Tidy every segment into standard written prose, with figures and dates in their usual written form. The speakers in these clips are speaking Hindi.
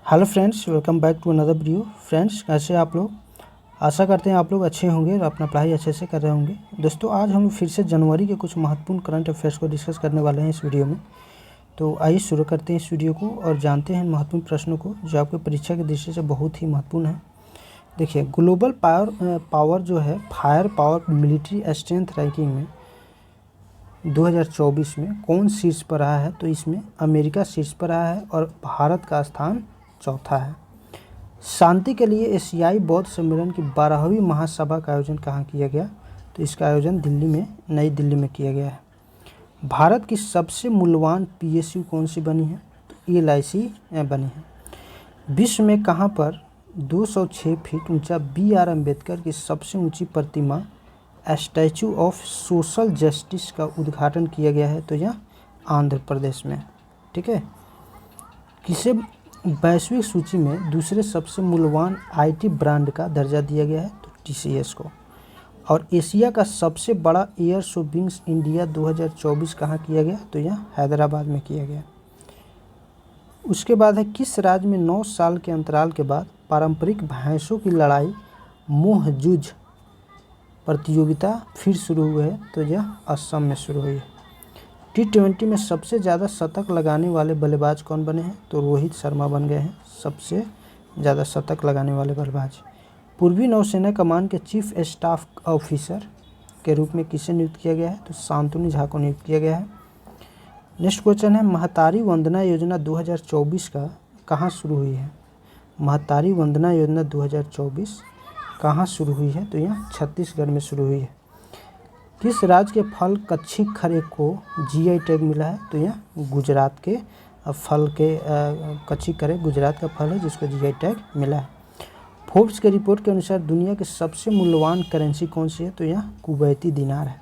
Hello friends, welcome back to another video. Friends, कैसे आप लोग? आशा करते हैं आप लोग अच्छे होंगे और अपना पढ़ाई अच्छे से कर रहे होंगे। दोस्तों, आज हम फिर से जनवरी के कुछ महत्वपूर्ण करंट अफेयर्स को डिस्कस करने वाले हैं इस वीडियो में। तो आइए शुरू करते हैं इस वीडियो को और जानते हैं महत्वपूर्ण प्रश्नों को जो आपकी परीक्षा की दृष्टि से बहुत ही महत्वपूर्ण है। देखिए, ग्लोबल पावर जो है fire power military strength ranking में 2024 में कौन शीर्ष पर रहा है? तो इसमें अमेरिका शीर्ष पर रहा है और भारत का स्थान चौथा है। शांति के लिए एशियाई बौद्ध सम्मेलन की 12वीं महासभा का आयोजन कहाँ किया गया? तो इसका आयोजन दिल्ली में, नई दिल्ली में किया गया है। भारत की सबसे मूल्यवान पीएसयू कौन सी बनी है? तो LIC बनी है। विश्व में कहाँ पर 206 फीट ऊंचा BR अम्बेडकर की सबसे ऊंची प्रतिमा स्टैचू ऑफ सोशल जस्टिस का उद्घाटन किया गया है? तो यह आंध्र प्रदेश में। ठीक है। किसे वैश्विक सूची में दूसरे सबसे मूल्यवान IT ब्रांड का दर्जा दिया गया है? तो TCS को। और एशिया का सबसे बड़ा एयर शो विंग्स इंडिया 2024 कहाँ किया गया? तो यह हैदराबाद में किया गया। उसके बाद है, किस राज्य में 9 साल के अंतराल के बाद पारंपरिक भैंसों की लड़ाई मोहजुज प्रतियोगिता फिर शुरू हुई है? तो यह असम में शुरू हुई है। T20 में सबसे ज़्यादा शतक लगाने वाले बल्लेबाज कौन बने हैं? तो रोहित शर्मा बन गए हैं सबसे ज़्यादा शतक लगाने वाले बल्लेबाज। पूर्वी नौसेना कमान के चीफ स्टाफ ऑफिसर के रूप में किसे नियुक्त किया गया है? तो शांतनु झा को नियुक्त किया गया है। नेक्स्ट क्वेश्चन है, महतारी वंदना योजना 2024 का कहाँ शुरू हुई है? महतारी वंदना योजना 2024 कहाँ शुरू हुई है? तो यह छत्तीसगढ़ में शुरू हुई है। किस राज्य के फल कच्ची खरे को GI टैग मिला है? तो यह गुजरात के फल के कच्ची खरे गुजरात का फल है जिसको GI टैग मिला है। फोर्ब्स के रिपोर्ट के अनुसार दुनिया की सबसे मूल्यवान करेंसी कौन सी है? तो यह कुवैती दिनार है।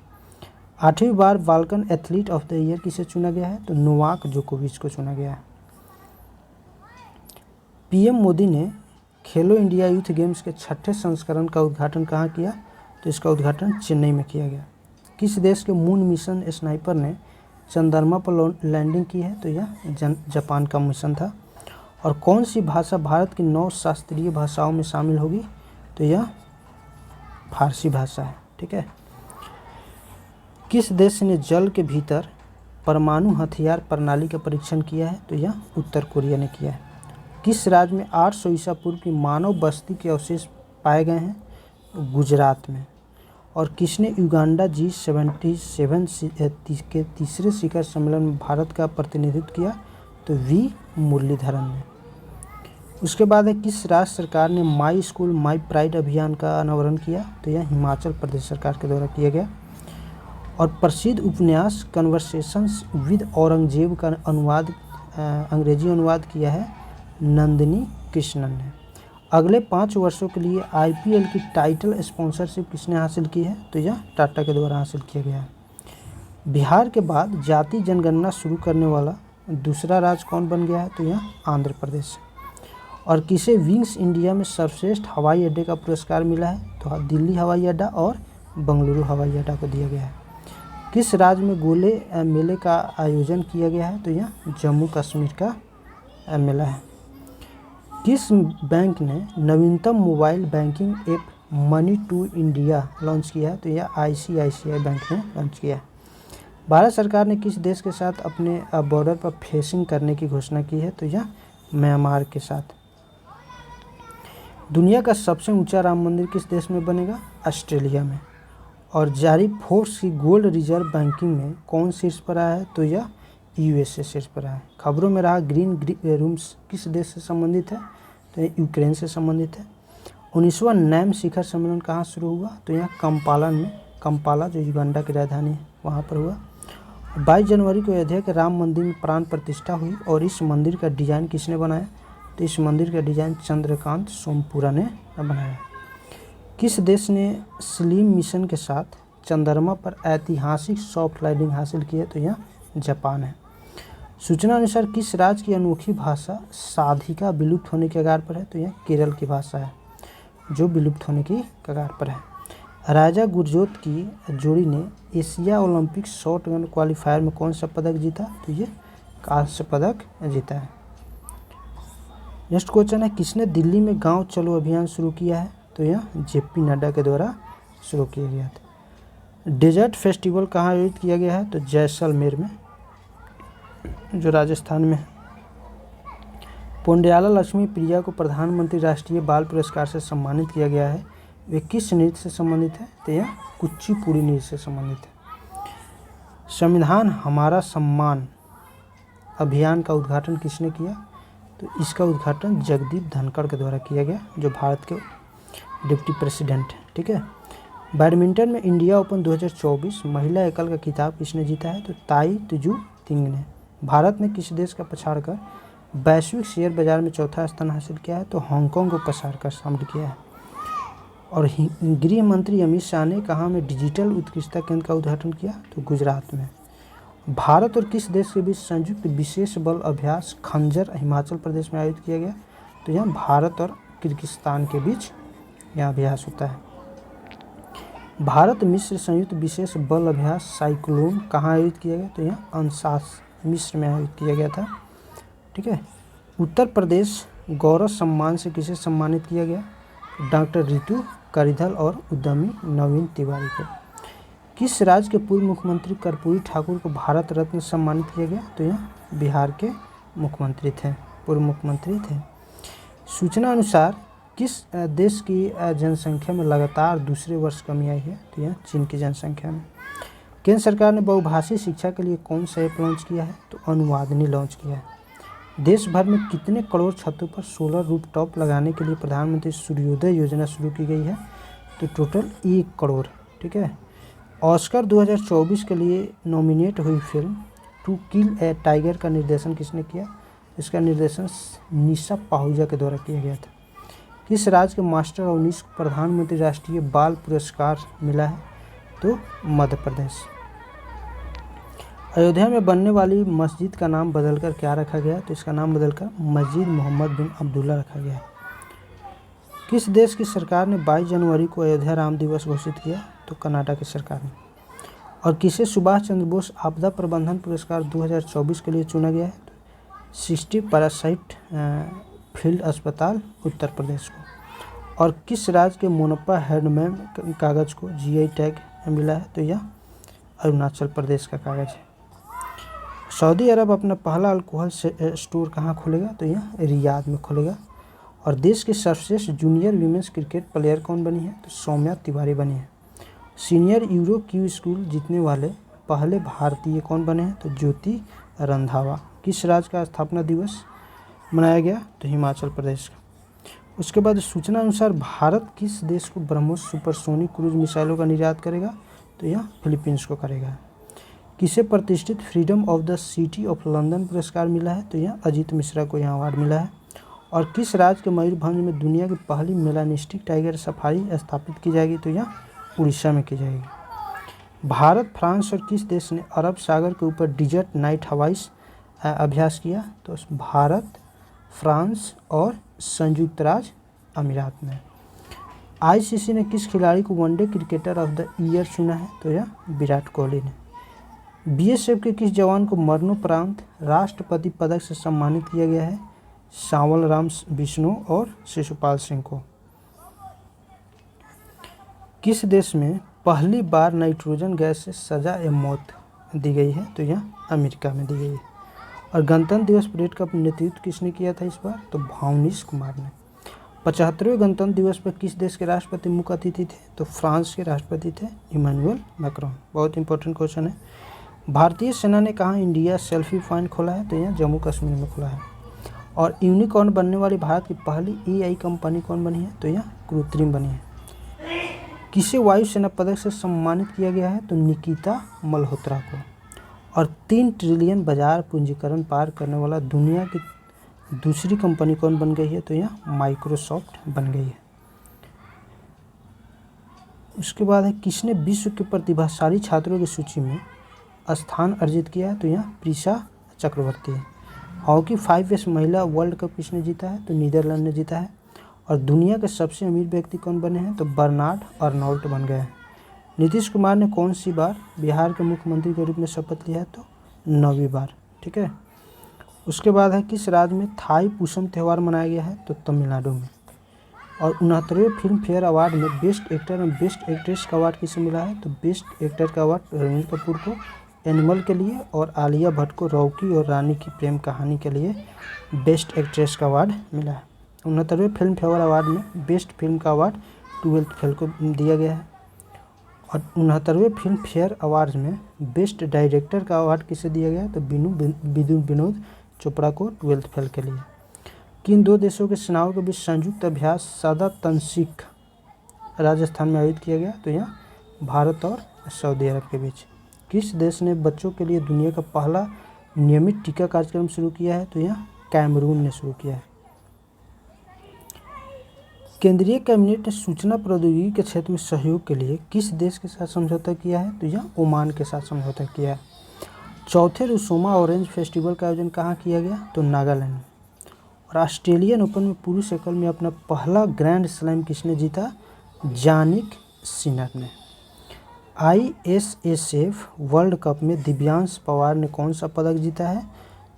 8वीं बार Balkan athlete of the year किसे चुना गया है? तो नोवाक जोकोविच को चुना गया है। PM मोदी ने खेलो इंडिया यूथ गेम्स के 6ठे संस्करण का उद्घाटन कहाँ किया? तो इसका उद्घाटन चेन्नई में किया गया। किस देश के मून मिशन स्नाइपर ने चंद्रमा पर लैंडिंग की है? तो यह जापान का मिशन था। और कौन सी भाषा भारत की 9 शास्त्रीय भाषाओं में शामिल होगी? तो यह फारसी भाषा है। ठीक है। किस देश ने जल के भीतर परमाणु हथियार प्रणाली का परीक्षण किया है? तो यह उत्तर कोरिया ने किया है। किस राज्य में 800 ईसा पूर्व की मानव बस्ती के अवशेष पाए गए हैं? गुजरात में। और किसने युगांडा G77 के तीसरे शिखर सम्मेलन में भारत का प्रतिनिधित्व किया? तो V मुरलीधरन ने। उसके बाद है, किस राज्य सरकार ने माई स्कूल माई प्राइड अभियान का अनावरण किया? तो यह हिमाचल प्रदेश सरकार के द्वारा किया गया। और प्रसिद्ध उपन्यास कन्वर्सेशंस विद औरंगजेब का अनुवाद अंग्रेजी अनुवाद किया है नंदिनी कृष्णन ने। अगले 5 वर्षों के लिए IPL की टाइटल स्पॉन्सरशिप किसने हासिल की है? तो यह टाटा के द्वारा हासिल किया गया है। बिहार के बाद जाति जनगणना शुरू करने वाला दूसरा राज्य कौन बन गया है? तो यह आंध्र प्रदेश। और किसे विंग्स इंडिया में सर्वश्रेष्ठ हवाई अड्डे का पुरस्कार मिला है? तो दिल्ली हवाई अड्डा और बंगलुरु हवाई अड्डा को दिया गया है। किस राज्य में गोले मेले का आयोजन किया गया है? तो यह जम्मू कश्मीर का मेला है। किस बैंक ने नवीनतम mobile banking app money to India launch किया है? तो यह ICICI बैंक ने लॉन्च किया है। भारत सरकार ने किस देश के साथ अपने बॉर्डर पर फेंसिंग करने की घोषणा की है? तो यह म्यांमार के साथ। दुनिया का सबसे ऊंचा राम मंदिर किस देश में बनेगा? ऑस्ट्रेलिया में। और जारी फोर्ब्स की गोल्ड रिजर्व बैंकिंग में कौन शीर्ष पर आया है? तो यह USA शीर्ष पर है। खबरों में रहा ग्रीन रूम्स किस देश से संबंधित है? तो यह यूक्रेन से संबंधित है। 19वां नैम शिखर सम्मेलन कहाँ शुरू हुआ? तो यह कंपाला में, कंपाला जो युगांडा की राजधानी है वहाँ पर हुआ। 22 जनवरी को अयोध्या के राम मंदिर में प्राण प्रतिष्ठा हुई। और इस मंदिर का डिज़ाइन किसने बनाया? तो इस मंदिर का डिज़ाइन चंद्रकांत सोमपुरा ने बनाया। किस देश ने स्लिम मिशन के साथ चंद्रमा पर ऐतिहासिक सॉफ्ट लैंडिंग हासिल की है? तो यह जापान है। सूचना अनुसार किस राज्य की अनोखी भाषा साधिका विलुप्त होने के कगार पर है? तो यह केरल की भाषा है जो विलुप्त होने की कगार पर है। राजा गुरजोत की जोड़ी ने Asia Olympic shot gun qualifier में कौन सा पदक जीता? तो ये कांस्य पदक जीता है। नेक्स्ट क्वेश्चन है, किसने दिल्ली में गांव चलो अभियान शुरू किया है? तो यह जेपी नड्डा के द्वारा शुरू किया गया था। डेजर्ट फेस्टिवल कहाँ आयोजित किया गया है? तो जैसलमेर में, जो राजस्थान में है। पोंड्याला लक्ष्मी प्रिया को प्रधानमंत्री राष्ट्रीय बाल पुरस्कार से सम्मानित किया गया है। वे किस नृत्य से संबंधित है? तो यह कुचिपुड़ी नृत्य से संबंधित है। संविधान हमारा सम्मान अभियान का उद्घाटन किसने किया? तो इसका उद्घाटन जगदीप धनखड़ के द्वारा किया गया, जो भारत के डिप्टी प्रेसिडेंट हैं। ठीक है। बैडमिंटन में इंडिया ओपन 2024 महिला एकल का खिताब किसने जीता है? तो ताई तुजू तिंग ने। भारत ने किस देश का पछाड़कर वैश्विक शेयर बाजार में चौथा स्थान हासिल किया है? तो हांगकांग को पछाड़कर शामिल किया है। और गृह मंत्री अमित शाह ने कहाँ में डिजिटल उत्कृष्टता केंद्र का उद्घाटन किया? तो गुजरात में। भारत और किस देश के बीच संयुक्त विशेष बल अभ्यास खंजर हिमाचल प्रदेश में आयोजित किया गया? तो यहाँ भारत और किर्गिस्तान के बीच यह अभ्यास होता है। भारत मिस्र संयुक्त विशेष बल अभ्यास साइक्लोन कहाँ आयोजित किया गया? तो यहाँ अंशास मिस्र में आयोजित किया गया था। ठीक है। उत्तर प्रदेश गौरव सम्मान से किसे सम्मानित किया गया? डॉक्टर रितु करिधल और उद्यमी नवीन तिवारी को। किस राज्य के पूर्व मुख्यमंत्री कर्पूरी ठाकुर को भारत रत्न सम्मानित किया गया? तो यह बिहार के मुख्यमंत्री थे, पूर्व मुख्यमंत्री थे। सूचना अनुसार किस देश की जनसंख्या में लगातार दूसरे वर्ष कमी आई है? तो यह चीन की जनसंख्या में। केंद्र सरकार ने बहुभाषी शिक्षा के लिए कौन सा ऐप लॉन्च किया है? तो अनुवादनी लॉन्च किया है। देश भर में कितने करोड़ छतों पर सोलर रूफटॉप लगाने के लिए प्रधानमंत्री सूर्योदय योजना शुरू की गई है? तो टोटल 1 करोड़। ठीक है। ऑस्कर 2024 के लिए नॉमिनेट हुई film to kill a tiger का निर्देशन किसने किया? इसका निर्देशन निशा पाहुजा के द्वारा किया गया था। किस राज्य के मास्टर अवनीश को प्रधानमंत्री राष्ट्रीय बाल पुरस्कार मिला है? तो मध्य प्रदेश। अयोध्या में बनने वाली मस्जिद का नाम बदलकर क्या रखा गया? तो इसका नाम बदलकर मस्जिद मोहम्मद बिन अब्दुल्ला रखा गया है। किस देश की सरकार ने 22 जनवरी को अयोध्या राम दिवस घोषित किया? तो कनाडा की सरकार ने। और किसे सुभाष चंद्र बोस आपदा प्रबंधन पुरस्कार 2024 के लिए चुना गया है? तो 60 पैरासाइट फील्ड अस्पताल उत्तर प्रदेश को। और किस राज्य के मोनप्पा हैंडमेड कागज़ को जीआई टैग मिला है? तो यह अरुणाचल प्रदेश का कागज़ है। सऊदी अरब अपना पहला अल्कोहल स्टोर कहाँ खोलेगा? तो यह रियाद में खोलेगा। और देश की सर्वश्रेष्ठ जूनियर वीमेंस क्रिकेट प्लेयर कौन बनी है? तो सौम्या तिवारी बनी है। सीनियर यूरो क्यू स्कूल जीतने वाले पहले भारतीय कौन बने हैं? तो ज्योति रंधावा। किस राज्य का स्थापना दिवस मनाया गया? तो हिमाचल प्रदेश का। उसके बाद सूचना अनुसार भारत किस देश को ब्रह्मोस सुपरसोनिक क्रूज मिसाइलों का निर्यात करेगा? तो यह फिलीपींस को करेगा। किसे प्रतिष्ठित freedom of the city of London पुरस्कार मिला है? तो यह अजीत मिश्रा को यह अवार्ड मिला है। और किस राज्य के मयूरभंज में दुनिया की पहली मेलानिस्टिक टाइगर सफारी स्थापित की जाएगी? तो यह उड़ीसा में की जाएगी। भारत, फ्रांस और किस देश ने अरब सागर के ऊपर डिजर्ट नाइट हवाई अभ्यास किया? तो भारत, फ्रांस और संयुक्त राज्य अमीरात में। आईसीसी ने किस खिलाड़ी को one day cricketer of the year चुना है? तो यह विराट कोहली ने। बीएसएफ के किस जवान को मरणोपरांत राष्ट्रपति पदक से सम्मानित किया गया है? सांवल राम विष्णु और शिशुपाल सिंह को। किस देश में पहली बार नाइट्रोजन गैस से सजा ए मौत दी गई है? तो यह अमेरिका में दी गई है। और गणतंत्र दिवस परेड का नेतृत्व किसने किया था इस बार? तो भावनीश कुमार ने। 75वें गणतंत्र दिवस पर किस देश के राष्ट्रपति मुख्य अतिथि थे? तो फ्रांस के राष्ट्रपति थे इमैनुअल मैक्रोन। बहुत इंपॉर्टेंट क्वेश्चन है। भारतीय सेना ने कहाँ इंडिया सेल्फी पॉइंट खोला है? तो यह जम्मू कश्मीर में खोला है। और यूनिकॉर्न बनने वाली भारत की पहली एआई कंपनी कौन बनी है? तो यह कृत्रिम बनी है। किसे वायुसेना पदक से सम्मानित किया गया है? तो निकिता मल्होत्रा को। और 3 ट्रिलियन बाजार पूंजीकरण पार करने वाला दुनिया की दूसरी कंपनी कौन बन गई है? तो यह माइक्रोसॉफ्ट बन गई है। उसके बाद है किसने विश्व के प्रतिभाशाली छात्रों की सूची में स्थान अर्जित किया है? तो यह प्रीशा चक्रवर्ती है। हॉकी 5 महिला वर्ल्ड कप किसने जीता है? तो नीदरलैंड ने जीता है। और दुनिया के सबसे अमीर व्यक्ति कौन बने हैं? तो बर्नार्ड अर्नोल्ट बन गए हैं। नीतीश कुमार ने कौन सी बार बिहार के मुख्यमंत्री के रूप में शपथ लिया है? तो 9वीं बार। ठीक है। उसके बाद है किस राज्य में थाई पुसम त्यौहार मनाया गया है, तो तमिलनाडु में। और 69वें फिल्म फेयर अवार्ड में बेस्ट एक्टर और बेस्ट एक्ट्रेस का अवार्ड किसे मिला है, तो बेस्ट एक्टर का अवार्ड रणबीर कपूर को एनिमल के लिए और आलिया भट्ट को रॉकी और रानी की प्रेम कहानी के लिए बेस्ट एक्ट्रेस का अवार्ड मिला है। 69वें फिल्म फेयर अवार्ड में बेस्ट फिल्म का अवार्ड 12th फेल को दिया गया है। और 69वें फिल्म फेयर अवार्ड में बेस्ट डायरेक्टर का अवार्ड किसे दिया गया है, तो विनोद चोपड़ा को 12th फेल के लिए। किन दो देशों के सेनाओं के बीच संयुक्त अभ्यास सादा तंसीक राजस्थान में आयोजित किया गया, तो यहाँ भारत और सऊदी अरब के बीच। किस देश ने बच्चों के लिए दुनिया का पहला नियमित टीका कार्यक्रम शुरू किया है, तो यहाँ कैमरून ने शुरू किया है। केंद्रीय कैबिनेट ने सूचना प्रौद्योगिकी के क्षेत्र में सहयोग के लिए किस देश के साथ समझौता किया है, तो यहाँ ओमान के साथ समझौता किया है। चौथे रुसोमा ऑरेंज फेस्टिवल का आयोजन कहाँ किया गया, तो नागालैंड में। और ऑस्ट्रेलियन ओपन में पुरुष एकल में अपना पहला ग्रैंड स्लैम किसने जीता, जानिक सिनर ने। ISSF वर्ल्ड कप में दिव्यांश पवार ने कौन सा पदक जीता है,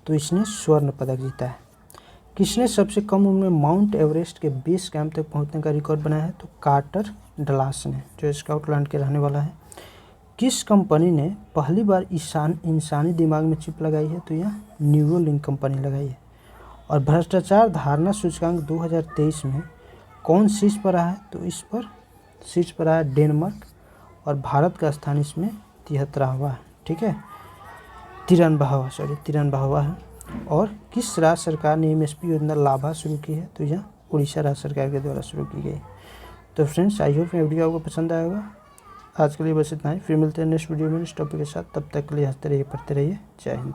तो इसने स्वर्ण पदक जीता है। किसने सबसे कम उम्र में माउंट एवरेस्ट के बेस कैंप तक पहुंचने का रिकॉर्ड बनाया है, तो कार्टर डलास ने, जो स्कॉटलैंड के रहने वाला है। किस कंपनी ने पहली बार इंसानी दिमाग में चिप लगाई है, तो यह न्यूरोलिंक कंपनी लगाई है। और भ्रष्टाचार धारणा सूचकांक 2023 में कौन शीर्ष पर रहा है, तो इस पर शीर्ष पर रहा है डेनमार्क, और भारत का स्थान इसमें 73वां है। ठीक है, 93वां है। और किस राज्य सरकार ने MSP योजना लाभा शुरू की है, तो यह उड़ीसा राज्य सरकार के द्वारा शुरू की गई। तो फ्रेंड्स, आई होप ये वीडियो आपको पसंद आया होगा। आज के लिए बस इतना ही, फिर मिलते हैं नेक्स्ट वीडियो में नेक्स्ट टॉपिक के साथ। तब तक के लिए हंसते रहिए, पढ़ते रहिए। जय हिंद।